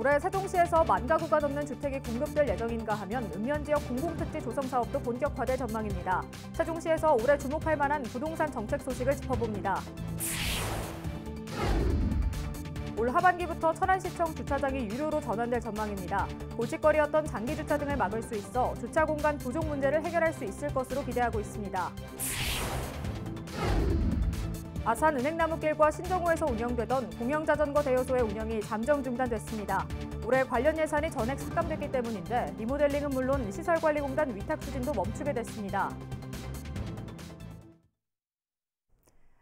올해 세종시에서 10,000가구가 넘는 주택이 공급될 예정인가 하면 읍면지역 공공택지 조성 사업도 본격화될 전망입니다. 세종시에서 올해 주목할 만한 부동산 정책 소식을 짚어봅니다. 올 하반기부터 천안시청 주차장이 유료로 전환될 전망입니다. 골칫거리였던 장기주차 등을 막을 수 있어 주차 공간 부족 문제를 해결할 수 있을 것으로 기대하고 있습니다. 아산 은행나무길과 신정호에서 운영되던 공영자전거 대여소의 운영이 잠정 중단됐습니다. 올해 관련 예산이 전액 삭감됐기 때문인데 리모델링은 물론 시설관리공단 위탁 추진도 멈추게 됐습니다.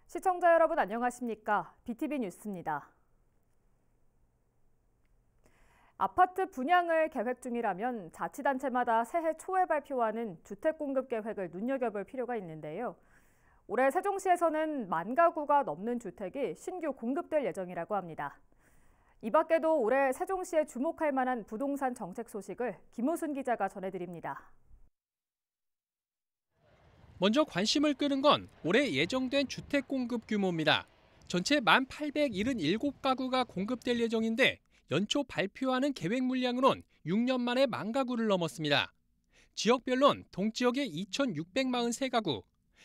시청자 여러분 안녕하십니까? BTV 뉴스입니다. 아파트 분양을 계획 중이라면 자치단체마다 새해 초에 발표하는 주택 공급 계획을 눈여겨볼 필요가 있는데요. 올해 세종시에서는 10,000가구가 넘는 주택이 신규 공급될 예정이라고 합니다. 이 밖에도 올해 세종시에 주목할 만한 부동산 정책 소식을 김우순 기자가 전해드립니다. 먼저 관심을 끄는 건 올해 예정된 주택 공급 규모입니다. 전체 1,877가구가 공급될 예정인데 연초 발표하는 계획 물량으론 6년 만에 10,000가구를 넘었습니다. 지역별론 동지역의 2,643가구,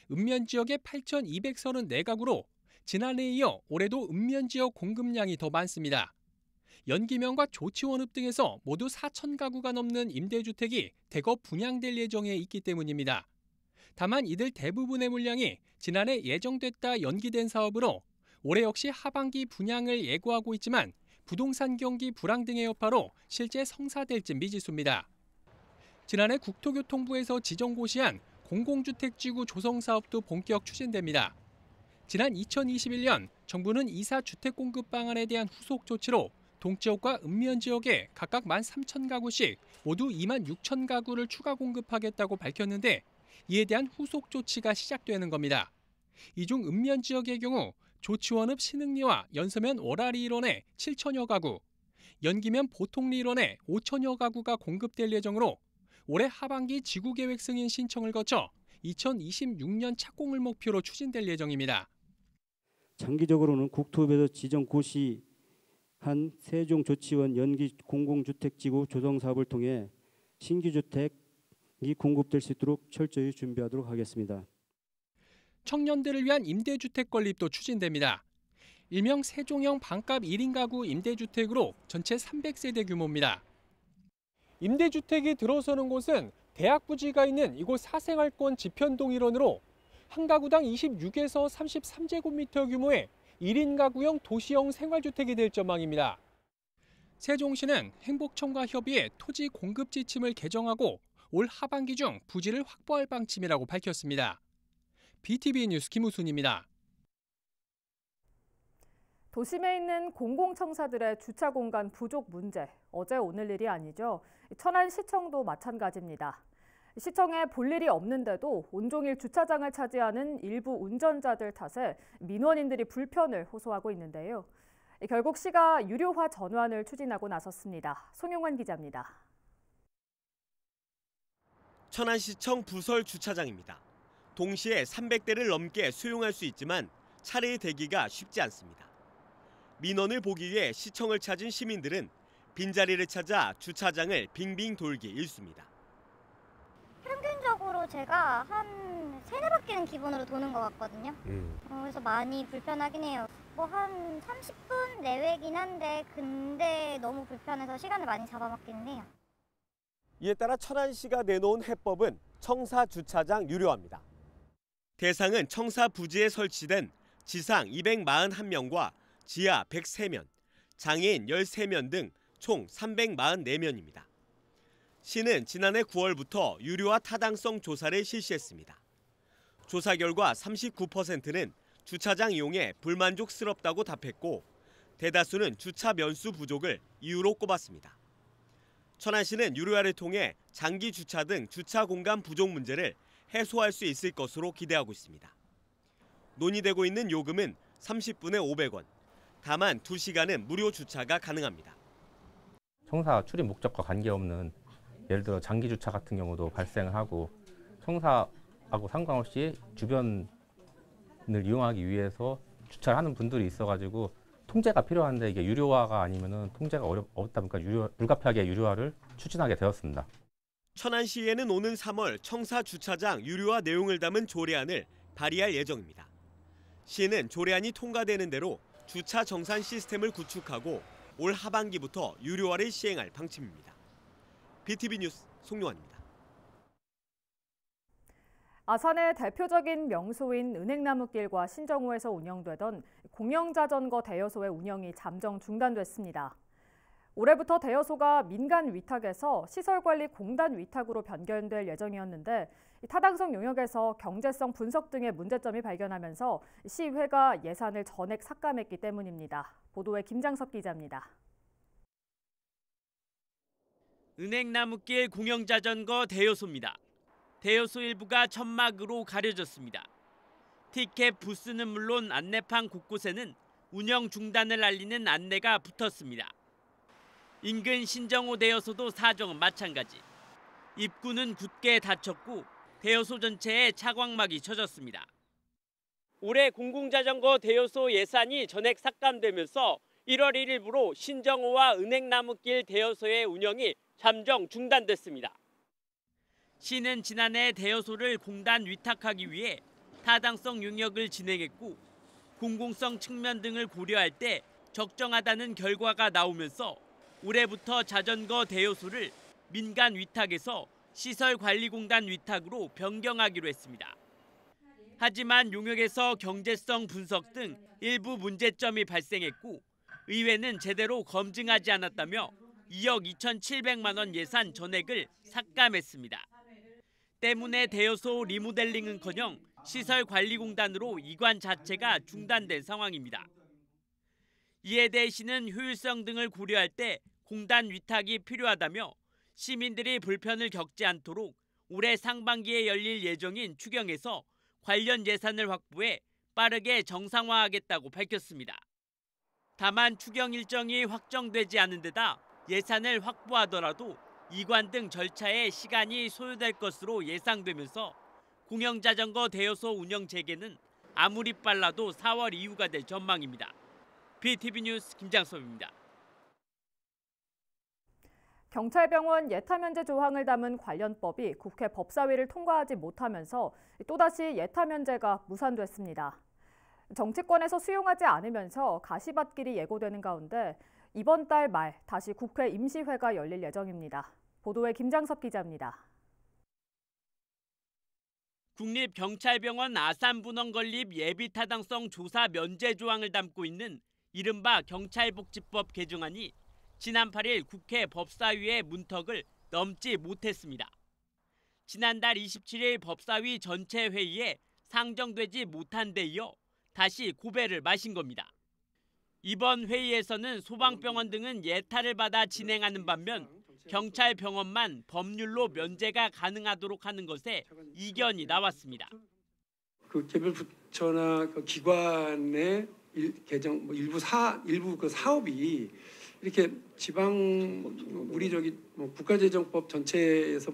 읍면지역의 8,234가구로 지난해에 이어 올해도 읍면지역 공급량이 더 많습니다. 연기면과 조치원읍 등에서 모두 4,000가구가 넘는 임대주택이 대거 분양될 예정에 있기 때문입니다. 다만 이들 대부분의 물량이 지난해 예정됐다 연기된 사업으로 올해 역시 하반기 분양을 예고하고 있지만 부동산 경기 불황 등의 여파로 실제 성사될지 미지수입니다. 지난해 국토교통부에서 지정고시한 공공주택지구 조성 사업도 본격 추진됩니다. 지난 2021년 정부는 이사 주택 공급 방안에 대한 후속 조치로 동지역과 읍면지역에 각각 13,000가구씩 모두 26,000가구를 추가 공급하겠다고 밝혔는데 이에 대한 후속 조치가 시작되는 겁니다. 이 중 읍면지역의 경우 조치원읍 신흥리와 연서면 월아리 일원에 7,000여 가구, 연기면 보통리 일원에 5,000여 가구가 공급될 예정으로 올해 하반기 지구계획 승인 신청을 거쳐 2026년 착공을 목표로 추진될 예정입니다. 장기적으로는 국토부에서 지정 고시한 세종조치원 연기 공공주택지구 조성 사업을 통해 신규 주택이 공급될 수 있도록 철저히 준비하도록 하겠습니다. 청년들을 위한 임대주택 건립도 추진됩니다. 일명 세종형 반값 1인 가구 임대주택으로 전체 300세대 규모입니다. 임대주택이 들어서는 곳은 대학 부지가 있는 이곳 사생활권 지편동 일원으로 한 가구당 26에서 33제곱미터 규모의 1인 가구형 도시형 생활주택이 될 전망입니다. 세종시는 행복청과 협의해 토지 공급 지침을 개정하고 올 하반기 중 부지를 확보할 방침이라고 밝혔습니다. BTV 뉴스 김우순입니다. 도심에 있는 공공청사들의 주차 공간 부족 문제, 어제 오늘 일이 아니죠. 천안시청도 마찬가지입니다. 시청에 볼 일이 없는데도 온종일 주차장을 차지하는 일부 운전자들 탓에 민원인들이 불편을 호소하고 있는데요. 결국 시가 유료화 전환을 추진하고 나섰습니다. 송용환 기자입니다. 천안시청 부설 주차장입니다. 동시에 300대를 넘게 수용할 수 있지만 차례의 대기가 쉽지 않습니다. 민원을 보기 위해 시청을 찾은 시민들은 빈자리를 찾아 주차장을 빙빙 돌기 일쑤입니다. 평균적으로 제가 한 3-4바퀴는 기본으로 도는 것 같거든요. 그래서 많이 불편하긴 해요. 뭐 한 30분 내외긴 한데 근데 너무 불편해서 시간을 많이 잡아먹기는 해요. 이에 따라 천안시가 내놓은 해법은 청사 주차장 유료화입니다. 대상은 청사 부지에 설치된 지상 241명과 지하 103면, 장애인 13면 등 총 344면입니다. 시는 지난해 9월부터 유료화 타당성 조사를 실시했습니다. 조사 결과 39%는 주차장 이용에 불만족스럽다고 답했고 대다수는 주차 면수 부족을 이유로 꼽았습니다. 천안시는 유료화를 통해 장기 주차 등 주차 공간 부족 문제를 해소할 수 있을 것으로 기대하고 있습니다. 논의되고 있는 요금은 30분에 500원, 다만 2시간은 무료 주차가 가능합니다. 청사 출입 목적과 관계없는 예를 들어 장기 주차 같은 경우도 발생을 하고 청사하고 상관없이 주변을 이용하기 위해서 주차를 하는 분들이 있어가지고 통제가 필요한데 이게 유료화가 아니면은 통제가 어렵다 보니까 불가피하게 유료화를 추진하게 되었습니다. 천안시에는 오는 3월 청사 주차장 유료화 내용을 담은 조례안을 발의할 예정입니다. 시는 조례안이 통과되는 대로 주차 정산 시스템을 구축하고 올 하반기부터 유료화를 시행할 방침입니다. BTV 뉴스 송용환입니다. 아산의 대표적인 명소인 은행나무길과 신정호에서 운영되던 공영자전거 대여소의 운영이 잠정 중단됐습니다. 올해부터 대여소가 민간 위탁에서 시설관리공단 위탁으로 변경될 예정이었는데 타당성 용역에서 경제성 분석 등의 문제점이 발견하면서 시회가 예산을 전액 삭감했기 때문입니다. 보도에 김장섭 기자입니다. 은행나무길 공영자전거 대여소입니다. 대여소 일부가 천막으로 가려졌습니다. 티켓 부스는 물론 안내판 곳곳에는 운영 중단을 알리는 안내가 붙었습니다. 인근 신정호 대여소도 사정은 마찬가지. 입구는 굳게 닫혔고 대여소 전체에 차광막이 쳐졌습니다. 올해 공공자전거 대여소 예산이 전액 삭감되면서 1월 1일부로 신정호와 은행나무길 대여소의 운영이 잠정 중단됐습니다. 시는 지난해 대여소를 공단 위탁하기 위해 타당성 용역을 진행했고 공공성 측면 등을 고려할 때 적정하다는 결과가 나오면서 올해부터 자전거 대여소를 민간 위탁에서 시설관리공단 위탁으로 변경하기로 했습니다. 하지만 용역에서 경제성 분석 등 일부 문제점이 발생했고 의회는 제대로 검증하지 않았다며 2억 2,700만 원 예산 전액을 삭감했습니다. 때문에 대여소 리모델링은커녕 시설관리공단으로 이관 자체가 중단된 상황입니다. 이에 대해 시는 효율성 등을 고려할 때 공단 위탁이 필요하다며 시민들이 불편을 겪지 않도록 올해 상반기에 열릴 예정인 추경에서 관련 예산을 확보해 빠르게 정상화하겠다고 밝혔습니다. 다만 추경 일정이 확정되지 않은 데다 예산을 확보하더라도 이관 등 절차에 시간이 소요될 것으로 예상되면서 공영자전거 대여소 운영 재개는 아무리 빨라도 4월 이후가 될 전망입니다. BTV 뉴스 김장섭입니다. 경찰병원 예타면제 조항을 담은 관련법이 국회 법사위를 통과하지 못하면서 또다시 예타면제가 무산됐습니다. 정치권에서 수용하지 않으면서 가시밭길이 예고되는 가운데 이번 달 말 다시 국회 임시회가 열릴 예정입니다. 보도에 김장섭 기자입니다. 국립경찰병원 아산분원 건립 예비타당성 조사 면제 조항을 담고 있는 이른바 경찰복지법 개정안이 지난 8일 국회 법사위의 문턱을 넘지 못했습니다. 지난달 27일 법사위 전체 회의에 상정되지 못한 데 이어 다시 고배를 마신 겁니다. 이번 회의에서는 소방병원 등은 예타를 받아 진행하는 반면 경찰병원만 법률로 면제가 가능하도록 하는 것에 이견이 나왔습니다. 그 개별 부처나 그 기관의 개정 일부 그 사업이 이렇게 우리 국가재정법 전체에서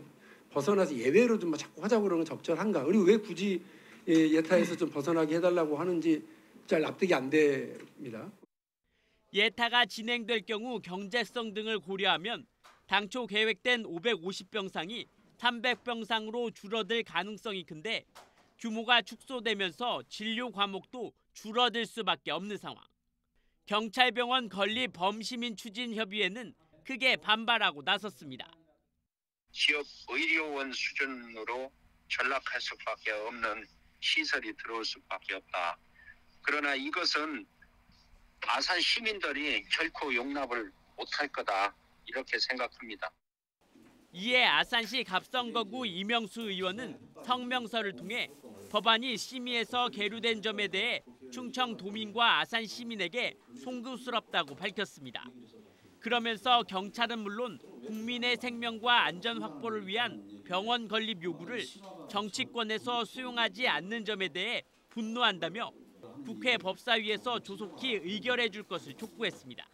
벗어나서 예외로 좀 자꾸 하자고 그러는 건 적절한가? 그리고 왜 굳이 예타에서 좀 벗어나게 해달라고 하는지 잘 납득이 안 됩니다. 예타가 진행될 경우 경제성 등을 고려하면 당초 계획된 550병상이 300병상으로 줄어들 가능성이 큰데 규모가 축소되면서 진료 과목도 줄어들 수밖에 없는 상황. 경찰병원 건립 범시민추진협의회는 크게 반발하고 나섰습니다. 지역 의료원 수준으로 전락할 수밖에 없는 시설이 들어올 수밖에 없다. 그러나 이것은 아산 시민들이 결코 용납을 못할 거다. 이렇게 생각합니다. 이에 아산시 갑성거구 이명수 의원은 성명서를 통해 법안이 심의에서 계류된 점에 대해 충청도민과 아산 시민에게 송구스럽다고 밝혔습니다. 그러면서 경찰은 물론 국민의 생명과 안전 확보를 위한 병원 건립 요구를 정치권에서 수용하지 않는 점에 대해 분노한다며 국회 법사위에서 조속히 의결해 줄 것을 촉구했습니다.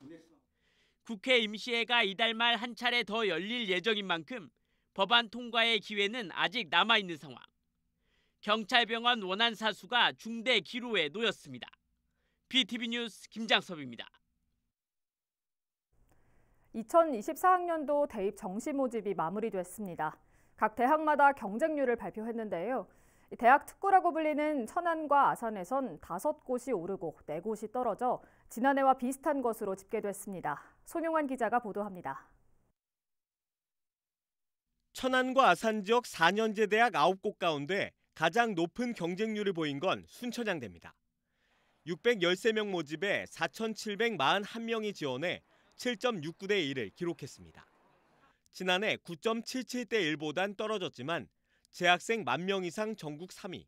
국회 임시회가 이달 말 한 차례 더 열릴 예정인 만큼 법안 통과의 기회는 아직 남아있는 상황. 경찰병원 원안 사수가 중대 기로에 놓였습니다. BTV 뉴스 김장섭입니다. 2024학년도 대입 정시 모집이 마무리됐습니다. 각 대학마다 경쟁률을 발표했는데요. 대학 특구라고 불리는 천안과 아산에선 5곳이 오르고 4곳이 떨어져 지난해와 비슷한 것으로 집계됐습니다. 손용환 기자가 보도합니다. 천안과 아산 지역 4년제 대학 9곳 가운데 가장 높은 경쟁률을 보인 건 순천향대입니다. 613명 모집에 4,741명이 지원해 7.69대 1을 기록했습니다. 지난해 9.77대 1보단 떨어졌지만 재학생 10,000명 이상 전국 3위,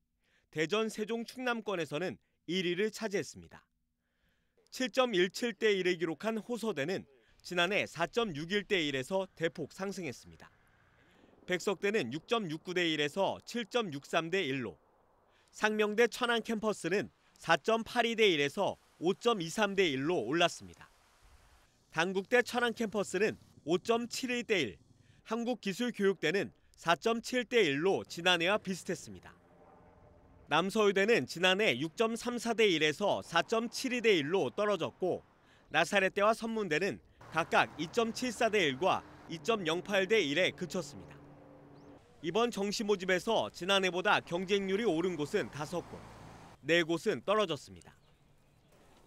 대전, 세종, 충남권에서는 1위를 차지했습니다. 7.17대 1을 기록한 호서대는 지난해 4.61대 1에서 대폭 상승했습니다. 백석대는 6.69대 1에서 7.63대 1로, 상명대 천안 캠퍼스는 4.82대 1에서 5.23대 1로 올랐습니다. 단국대 천안 캠퍼스는 5.71대 1, 한국기술교육대는 4.7대 1로 지난해와 비슷했습니다. 남서울대는 지난해 6.34대 1에서 4.72대 1로 떨어졌고, 나사렛대와 선문대는 각각 2.74대 1과 2.08대 1에 그쳤습니다. 이번 정시 모집에서 지난해보다 경쟁률이 오른 곳은 5곳, 4곳은 떨어졌습니다.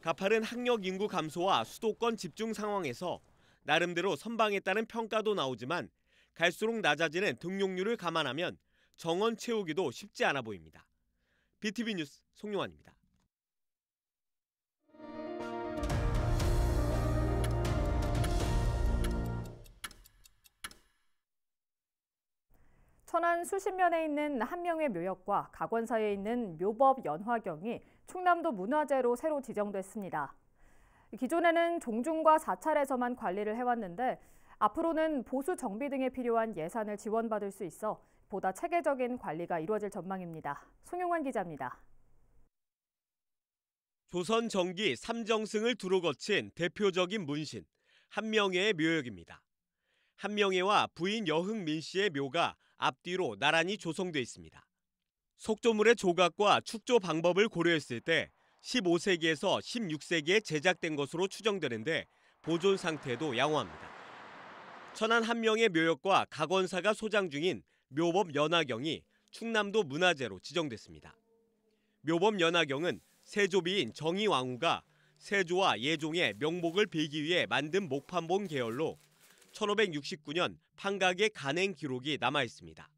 가파른 학력 인구 감소와 수도권 집중 상황에서 나름대로 선방했다는 평가도 나오지만 갈수록 낮아지는 등록률을 감안하면 정원 채우기도 쉽지 않아 보입니다. BTV 뉴스 송용환입니다. 천안 수십면에 있는 한명의 묘역과 각원사에 있는 묘법 연화경이 충남도 문화재로 새로 지정됐습니다. 기존에는 종중과 사찰에서만 관리를 해왔는데 앞으로는 보수 정비 등에 필요한 예산을 지원받을 수 있어 보다 체계적인 관리가 이루어질 전망입니다. 송용환 기자입니다. 조선 정기 3정승을 두루 거친 대표적인 문신, 한명회의 묘역입니다. 한명회와 부인 여흥민 씨의 묘가 앞뒤로 나란히 조성돼 있습니다. 속조물의 조각과 축조 방법을 고려했을 때 15세기에서 16세기에 제작된 것으로 추정되는데 보존 상태도 양호합니다. 천안 한명의 묘역과 각원사가 소장 중인 묘법 연화경이 충남도 문화재로 지정됐습니다. 묘법 연화경은 세조비인 정의왕후가 세조와 예종의 명복을 빌기 위해 만든 목판본 계열로 1569년 판각의 간행 기록이 남아 있습니다.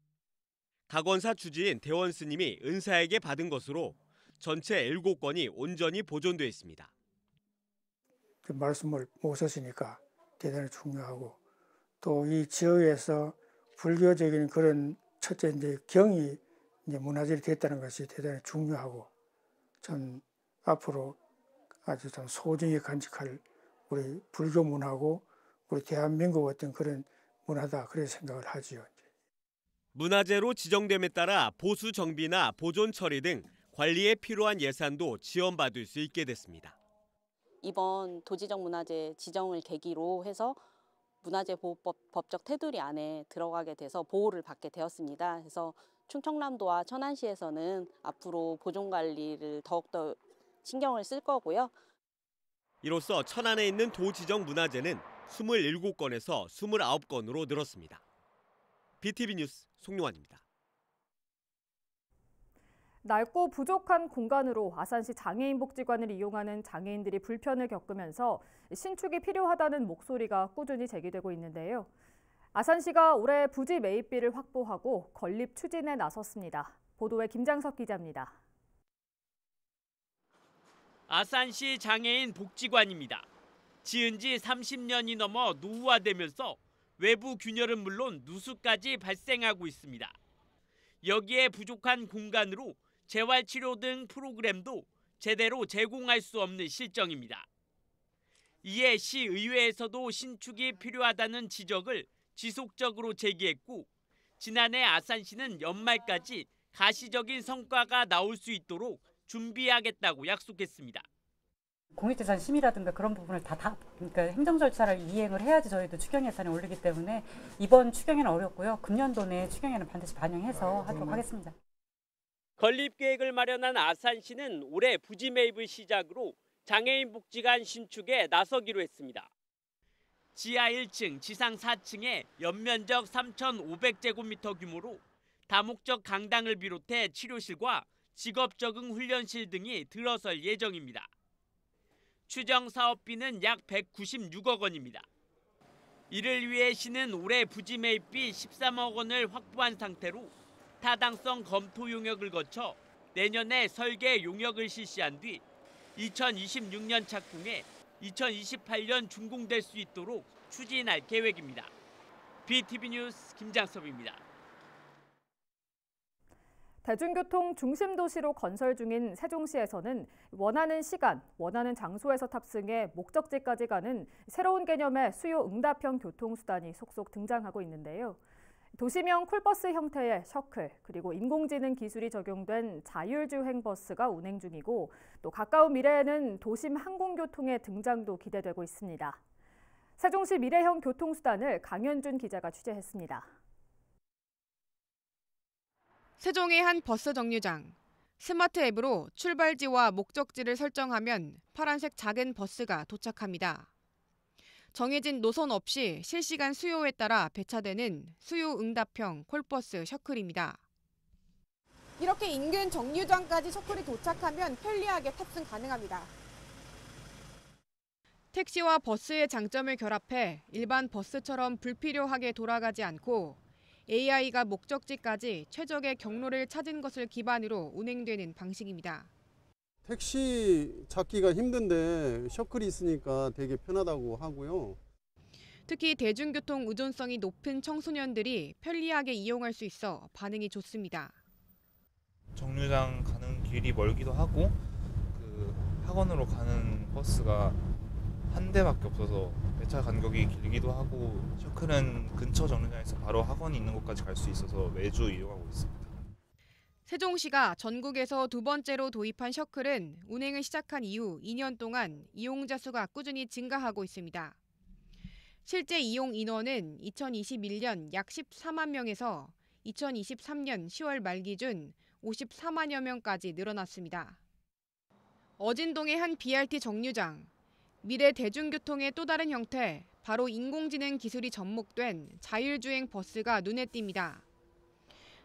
각원사 주지인 대원 스님이 은사에게 받은 것으로 전체 7건이 온전히 보존되어 있습니다. 그 말씀을 못 썼으니까 대단히 중요하고, 또 이 지역에서 불교적인 그런 첫째 이제 경이 이제 문화재로 됐다는 것이 대단히 중요하고, 전 앞으로 아주 좀 소중히 간직할 우리 불교 문화고 우리 대한민국 어떤 그런 문화다, 그렇게 생각을 하지요. 문화재로 지정됨에 따라 보수 정비나 보존 처리 등 관리에 필요한 예산도 지원받을 수 있게 됐습니다. 이번 도지적 문화재 지정을 계기로 해서 문화재보호법 법적 테두리 안에 들어가게 돼서 보호를 받게 되었습니다. 그래서 충청남도와 천안시에서는 앞으로 보존 관리를 더욱더 신경을 쓸 거고요. 이로써 천안에 있는 도지정 문화재는 27건에서 29건으로 늘었습니다. BTV 뉴스 송용환입니다. 넓고 부족한 공간으로 아산시 장애인복지관을 이용하는 장애인들이 불편을 겪으면서 신축이 필요하다는 목소리가 꾸준히 제기되고 있는데요. 아산시가 올해 부지 매입비를 확보하고 건립 추진에 나섰습니다. 보도에 김장섭 기자입니다. 아산시 장애인 복지관입니다. 지은 지 30년이 넘어 노후화되면서 외부 균열은 물론 누수까지 발생하고 있습니다. 여기에 부족한 공간으로 재활치료 등 프로그램도 제대로 제공할 수 없는 실정입니다. 이에 시의회에서도 신축이 필요하다는 지적을 지속적으로 제기했고, 지난해 아산시는 연말까지 가시적인 성과가 나올 수 있도록 준비하겠다고 약속했습니다. 공익재산 심의라든가 그런 부분을 그러니까 행정 절차를 이행을 해야지 저희도 추경 예산에 올리기 때문에 이번 추경에는 어렵고요. 금년도 내 추경에는 반드시 반영해서 하도록 하겠습니다. 건립 계획을 마련한 아산시는 올해 부지 매입을 시작으로 장애인 복지관 신축에 나서기로 했습니다. 지하 1층, 지상 4층에 연면적 3,500제곱미터 규모로 다목적 강당을 비롯해 치료실과 직업 적응 훈련실 등이 들어설 예정입니다. 추정 사업비는 약 196억 원입니다. 이를 위해 시는 올해 부지 매입비 13억 원을 확보한 상태로 타당성 검토 용역을 거쳐 내년에 설계 용역을 실시한 뒤 2026년 착공해 2028년 준공될 수 있도록 추진할 계획입니다. BTV 뉴스 김장섭입니다. 대중교통 중심 도시로 건설 중인 세종시에서는 원하는 시간, 원하는 장소에서 탑승해 목적지까지 가는 새로운 개념의 수요 응답형 교통수단이 속속 등장하고 있는데요. 도시명 쿨버스 형태의 셔클, 그리고 인공지능 기술이 적용된 자율주행 버스가 운행 중이고 또 가까운 미래에는 도심 항공교통의 등장도 기대되고 있습니다. 세종시 미래형 교통수단을 강현준 기자가 취재했습니다. 세종의 한 버스 정류장. 스마트 앱으로 출발지와 목적지를 설정하면 파란색 작은 버스가 도착합니다. 정해진 노선 없이 실시간 수요에 따라 배차되는 수요 응답형 콜버스 셔클입니다. 이렇게 인근 정류장까지 셔클이 도착하면 편리하게 탑승 가능합니다. 택시와 버스의 장점을 결합해 일반 버스처럼 불필요하게 돌아가지 않고 AI가 목적지까지 최적의 경로를 찾은 것을 기반으로 운행되는 방식입니다. 택시 찾기가 힘든데 셔클이 있으니까 되게 편하다고 하고요. 특히 대중교통 의존성이 높은 청소년들이 편리하게 이용할 수 있어 반응이 좋습니다. 정류장 가는 길이 멀기도 하고 학원으로 가는 버스가 한 대밖에 없어서 배차 간격이 길기도 하고 셔클은 근처 정류장에서 바로 학원이 있는 곳까지 갈 수 있어서 매주 이용하고 있습니다. 세종시가 전국에서 두 번째로 도입한 셔클은 운행을 시작한 이후 2년 동안 이용자 수가 꾸준히 증가하고 있습니다. 실제 이용 인원은 2021년 약 14만 명에서 2023년 10월 말 기준 54만여 명까지 늘어났습니다. 어진동의 한 BRT 정류장. 미래 대중교통의 또 다른 형태, 바로 인공지능 기술이 접목된 자율주행 버스가 눈에 띕니다.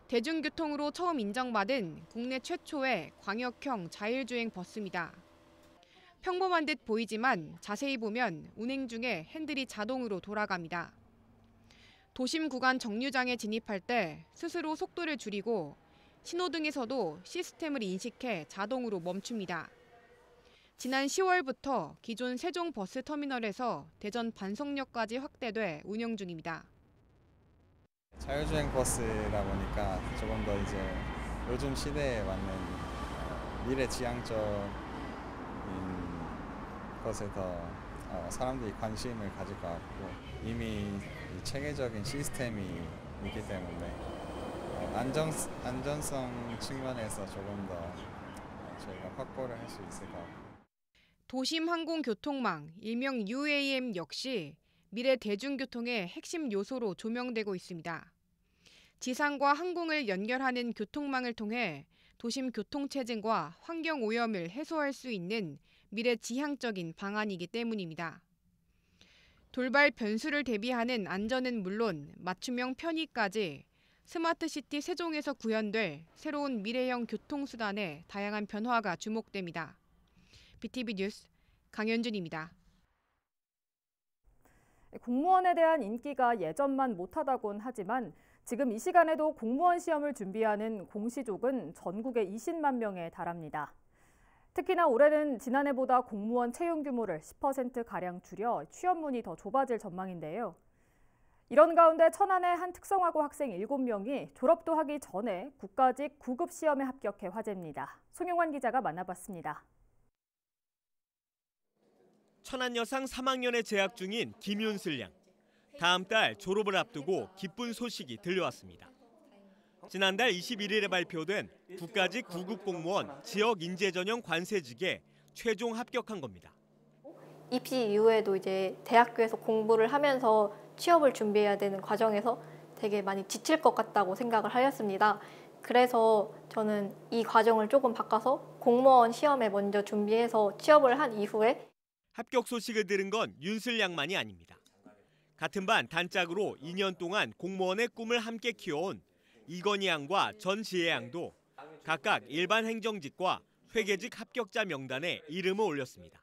대중교통으로 처음 인정받은 국내 최초의 광역형 자율주행 버스입니다. 평범한 듯 보이지만 자세히 보면 운행 중에 핸들이 자동으로 돌아갑니다. 도심 구간 정류장에 진입할 때 스스로 속도를 줄이고 신호등에서도 시스템을 인식해 자동으로 멈춥니다. 지난 10월부터 기존 세종 버스터미널에서 대전 반석역까지 확대돼 운영 중입니다. 자율주행 버스다 보니까 조금 더 이제 요즘 시대에 맞는 미래지향적인 것에 더 사람들이 관심을 가질 것 같고 이미 체계적인 시스템이 있기 때문에 안전성 측면에서 조금 더 저희가 확보를 할 수 있을 것 같고 도심 항공교통망, 일명 UAM 역시 미래 대중교통의 핵심 요소로 조명되고 있습니다. 지상과 항공을 연결하는 교통망을 통해 도심 교통체증과 환경오염을 해소할 수 있는 미래 지향적인 방안이기 때문입니다. 돌발 변수를 대비하는 안전은 물론 맞춤형 편의까지 스마트시티 세종에서 구현될 새로운 미래형 교통수단의 다양한 변화가 주목됩니다. BTV 뉴스 강현준입니다. 공무원에 대한 인기가 예전만 못하다곤 하지만 지금 이 시간에도 공무원 시험을 준비하는 공시족은 전국에 20만 명에 달합니다. 특히나 올해는 지난해보다 공무원 채용 규모를 10%가량 줄여 취업문이 더 좁아질 전망인데요. 이런 가운데 천안의 한 특성화고 학생 7명이 졸업도 하기 전에 국가직 9급 시험에 합격해 화제입니다. 송영환 기자가 만나봤습니다. 천안 여상 3학년에 재학 중인 김윤슬 양. 다음 달 졸업을 앞두고 기쁜 소식이 들려왔습니다. 지난달 21일에 발표된 국가직 9급 공무원 지역 인재 전형 관세직에 최종 합격한 겁니다. 입시 이후에도 이제 대학교에서 공부를 하면서 취업을 준비해야 되는 과정에서 되게 많이 지칠 것 같다고 생각을 하였습니다. 그래서 저는 이 과정을 조금 바꿔서 공무원 시험에 먼저 준비해서 취업을 한 이후에 합격 소식을 들은 건 윤슬 양만이 아닙니다. 같은 반 단짝으로 2년 동안 공무원의 꿈을 함께 키워온 이건희 양과 전지혜 양도 각각 일반 행정직과 회계직 합격자 명단에 이름을 올렸습니다.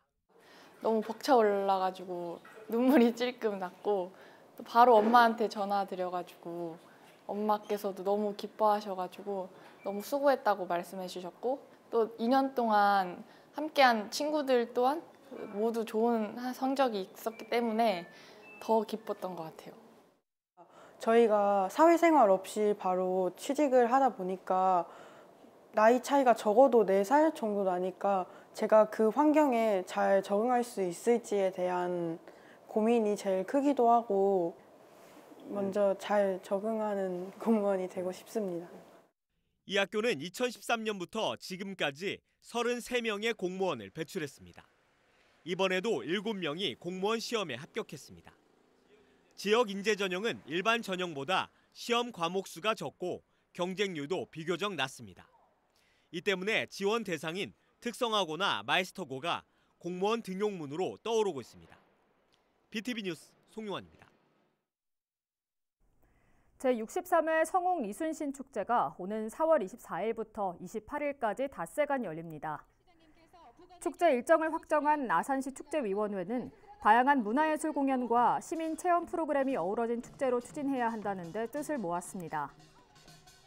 너무 벅차올라가지고 눈물이 찔끔 났고 또 바로 엄마한테 전화 드려가지고 엄마께서도 너무 기뻐하셔가지고 너무 수고했다고 말씀해 주셨고 또 2년 동안 함께한 친구들 또한 모두 좋은 성적이 있었기 때문에 더 기뻤던 것 같아요. 저희가 사회생활 없이 바로 취직을 하다 보니까 나이 차이가 적어도 4살 정도 나니까 제가 그 환경에 잘 적응할 수 있을지에 대한 고민이 제일 크기도 하고 먼저 잘 적응하는 공무원이 되고 싶습니다. 이 학교는 2013년부터 지금까지 33명의 공무원을 배출했습니다. 이번에도 7명이 공무원 시험에 합격했습니다. 지역 인재 전형은 일반 전형보다 시험 과목 수가 적고 경쟁률도 비교적 낮습니다. 이 때문에 지원 대상인 특성화고나 마이스터고가 공무원 등용문으로 떠오르고 있습니다. BTV 뉴스 송용환입니다. 제63회 성웅 이순신 축제가 오는 4월 24일부터 28일까지 닷새간 열립니다. 축제 일정을 확정한 아산시 축제위원회는 다양한 문화예술 공연과 시민 체험 프로그램이 어우러진 축제로 추진해야 한다는 데 뜻을 모았습니다.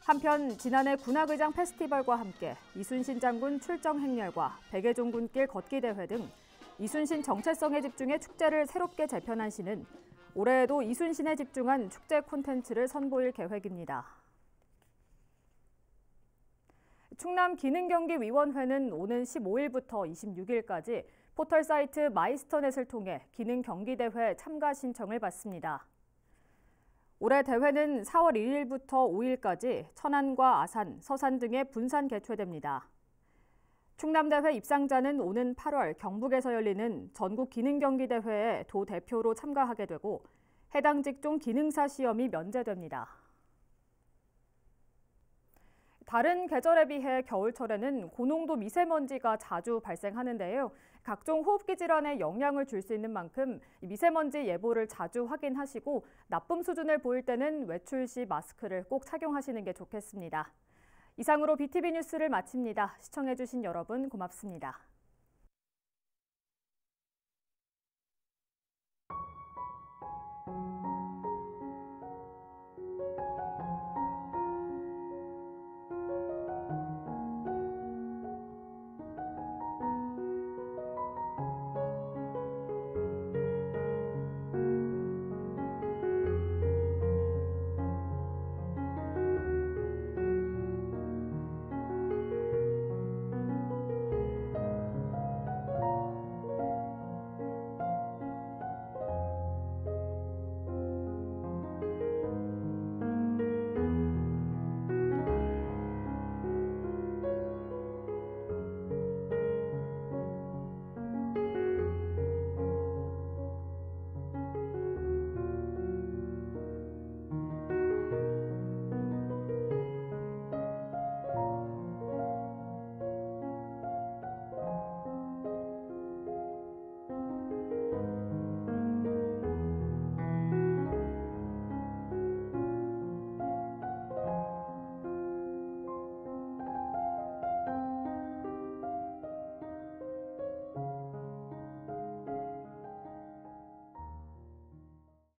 한편 지난해 군악의장 페스티벌과 함께 이순신 장군 출정 행렬과 백예종군길 걷기 대회 등 이순신 정체성에 집중해 축제를 새롭게 재편한 시는 올해에도 이순신에 집중한 축제 콘텐츠를 선보일 계획입니다. 충남기능경기위원회는 오는 15일부터 26일까지 포털 사이트 마이스터넷을 통해 기능경기대회 참가 신청을 받습니다. 올해 대회는 4월 1일부터 5일까지 천안과 아산, 서산 등에 분산 개최됩니다. 충남대회 입상자는 오는 8월 경북에서 열리는 전국기능경기대회에 도 대표로 참가하게 되고 해당 직종 기능사 시험이 면제됩니다. 다른 계절에 비해 겨울철에는 고농도 미세먼지가 자주 발생하는데요. 각종 호흡기 질환에 영향을 줄 수 있는 만큼 미세먼지 예보를 자주 확인하시고 나쁨 수준을 보일 때는 외출 시 마스크를 꼭 착용하시는 게 좋겠습니다. 이상으로 BTV 뉴스를 마칩니다. 시청해주신 여러분 고맙습니다.